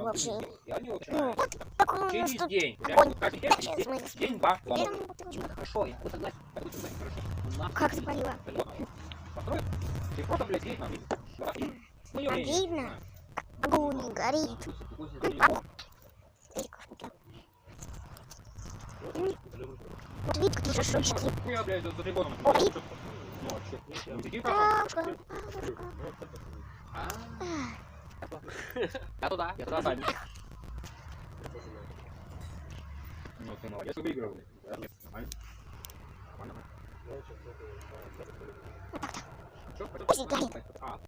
вообще. И они вот Ну, начинают. вот какой у нас Через тут день. огонь. Каждый день, Сейчас через мы день, два. берем бутылочку. Хорошо, я согласен. Я согласен, хорошо. У нас Как запалила. построят. И просто, блядь, есть нам. Моё мнение. Обидно. Огонь не горит. Вот видно, какие шашочки. Я, блядь, за прибором. Ой. Ну, вообще. Ну, иди, Бабушка. Я туда сами. Ну, ты молодец, выиграл. Нормально. Нормально. Что? Пусть горит. А,